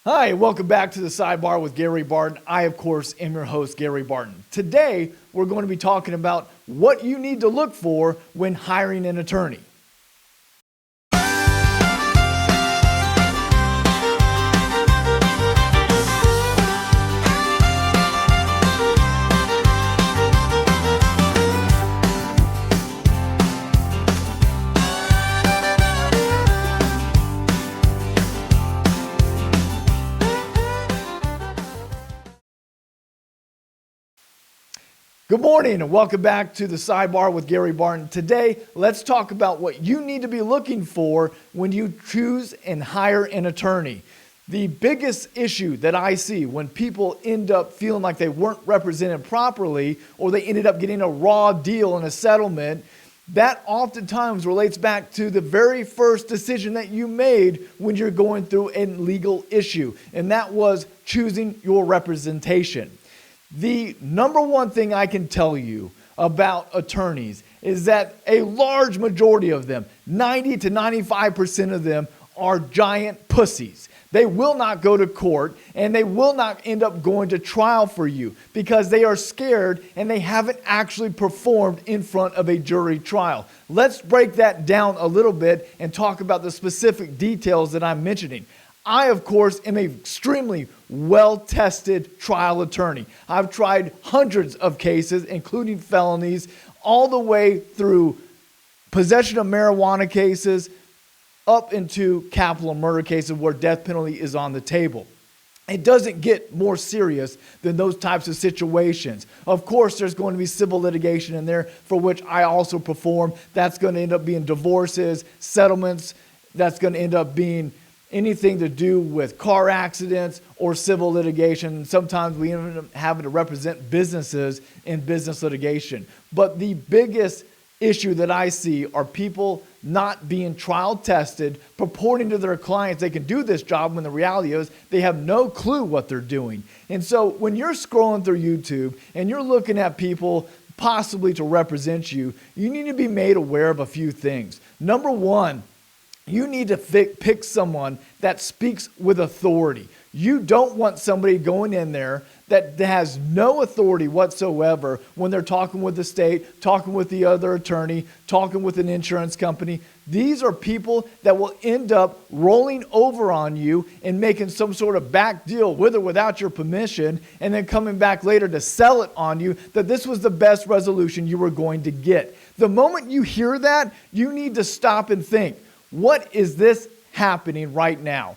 Hi, welcome back to the Sidebar with Gary Barton. I, of course, am your host, Gary Barton. Today, we're going to be talking about what you need to look for when hiring an attorney. Good morning and welcome back to the Sidebar with Gary Barton. Today, let's talk about what you need to be looking for when you choose and hire an attorney. The biggest issue that I see when people end up feeling like they weren't represented properly or they ended up getting a raw deal in a settlement, that oftentimes relates back to the very first decision that you made when you're going through a legal issue, and that was choosing your representation. The number one thing I can tell you about attorneys is that a large majority of them, 90 to 95% of them, are giant pussies. They will not go to court and they will not end up going to trial for you because they are scared and they haven't actually performed in front of a jury trial. Let's break that down a little bit and talk about the specific details that I'm mentioning. I, of course, am an extremely well-tested trial attorney. I've tried hundreds of cases, including felonies, all the way through possession of marijuana cases up into capital murder cases where death penalty is on the table. It doesn't get more serious than those types of situations. Of course, there's going to be civil litigation in there for which I also perform. That's going to end up being divorces, settlements. That's going to end up being anything to do with car accidents or civil litigation. Sometimes we end up having to represent businesses in business litigation. But the biggest issue that I see are people not being trial tested, purporting to their clients they can do this job when the reality is they have no clue what they're doing. And so when you're scrolling through YouTube and you're looking at people possibly to represent you, you need to be made aware of a few things. Number one, you need to pick someone that speaks with authority. You don't want somebody going in there that has no authority whatsoever when they're talking with the state, talking with the other attorney, talking with an insurance company. These are people that will end up rolling over on you and making some sort of back deal with or without your permission, and then coming back later to sell it on you that this was the best resolution you were going to get. The moment you hear that, you need to stop and think, what is this happening right now?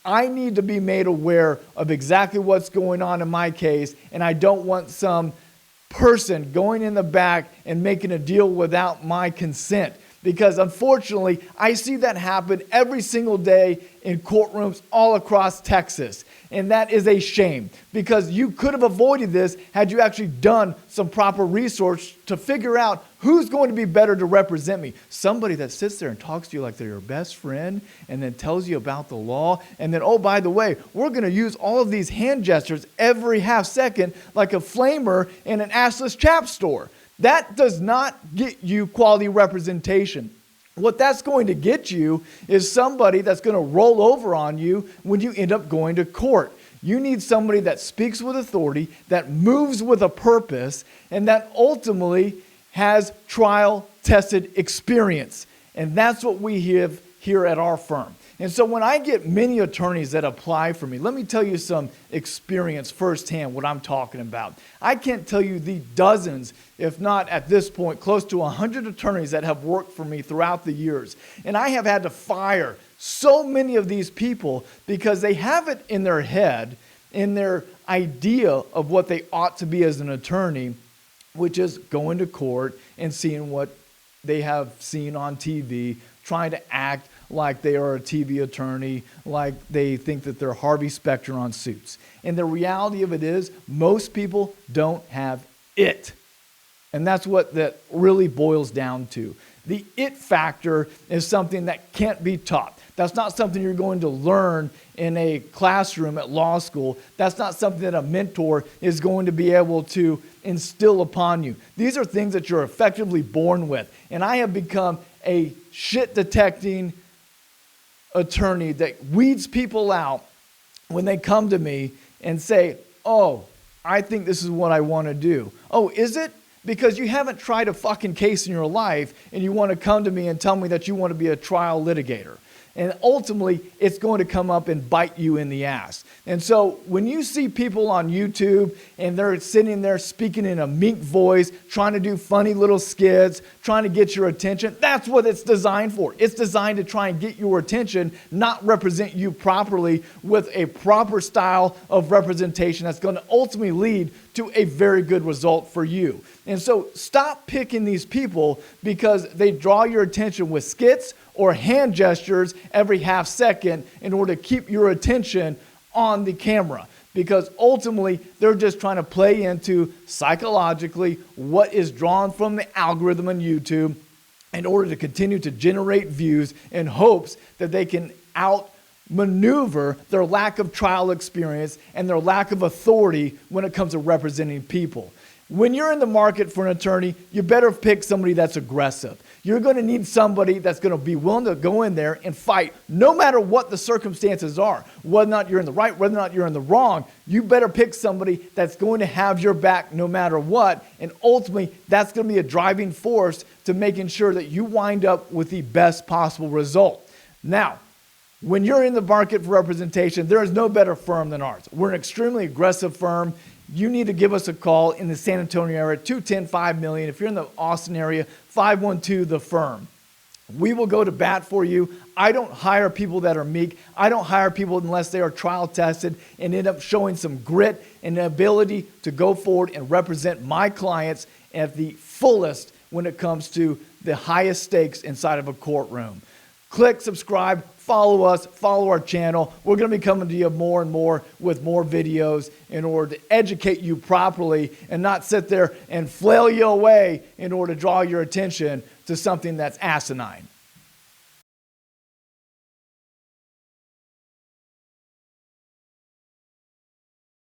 I need to be made aware of exactly what's going on in my case, and I don't want some person going in the back and making a deal without my consent. Because unfortunately, I see that happen every single day in courtrooms all across Texas. And that is a shame because you could have avoided this had you actually done some proper research to figure out who's going to be better to represent me. Somebody that sits there and talks to you like they're your best friend and then tells you about the law. And then, oh, by the way, we're going to use all of these hand gestures every half second like a flamer in an assless chap store. That does not get you quality representation. What that's going to get you is somebody that's going to roll over on you when you end up going to court. You need somebody that speaks with authority, that moves with a purpose, and that ultimately has trial-tested experience. And that's what we have here at our firm. And so when I get many attorneys that apply for me, let me tell you some experience firsthand what I'm talking about. I can't tell you the dozens, if not at this point, close to 100 attorneys that have worked for me throughout the years. And I have had to fire so many of these people because they have it in their head, in their idea of what they ought to be as an attorney, which is going to court and seeing what they have seen on TV, trying to act like they are a TV attorney, like they think that they're Harvey Specter on Suits. And the reality of it is, most people don't have it. And that's what that really boils down to. The it factor is something that can't be taught. That's not something you're going to learn in a classroom at law school. That's not something that a mentor is going to be able to instill upon you. These are things that you're effectively born with. And I have become a shit detecting attorney that weeds people out when they come to me and say, oh, I think this is what I want to do. Oh, is it? Because you haven't tried a fucking case in your life and you want to come to me and tell me that you want to be a trial litigator. And ultimately, it's going to come up and bite you in the ass. And so when you see people on YouTube and they're sitting there speaking in a meek voice, trying to do funny little skits, trying to get your attention, that's what it's designed for. It's designed to try and get your attention, not represent you properly with a proper style of representation that's going to ultimately lead to a very good result for you. And so stop picking these people because they draw your attention with skits or hand gestures every half second in order to keep your attention on the camera. Because ultimately, they're just trying to play into psychologically what is drawn from the algorithm on YouTube in order to continue to generate views in hopes that they can outmaneuver their lack of trial experience and their lack of authority when it comes to representing people. When you're in the market for an attorney, you better pick somebody that's aggressive. You're going to need somebody that's going to be willing to go in there and fight no matter what the circumstances are. Whether or not you're in the right, whether or not you're in the wrong, you better pick somebody that's going to have your back no matter what. And ultimately, that's going to be a driving force to making sure that you wind up with the best possible result. Now, when you're in the market for representation, there is no better firm than ours. We're an extremely aggressive firm. You need to give us a call in the San Antonio area, 210-5 If you're in the Austin area, 512-THE-FIRM. We will go to bat for you. I don't hire people that are meek. I don't hire people unless they are trial tested and end up showing some grit and the ability to go forward and represent my clients at the fullest when it comes to the highest stakes inside of a courtroom. Click subscribe, follow us, follow our channel. We're going to be coming to you more and more with more videos in order to educate you properly and not sit there and flail you away in order to draw your attention to something that's asinine.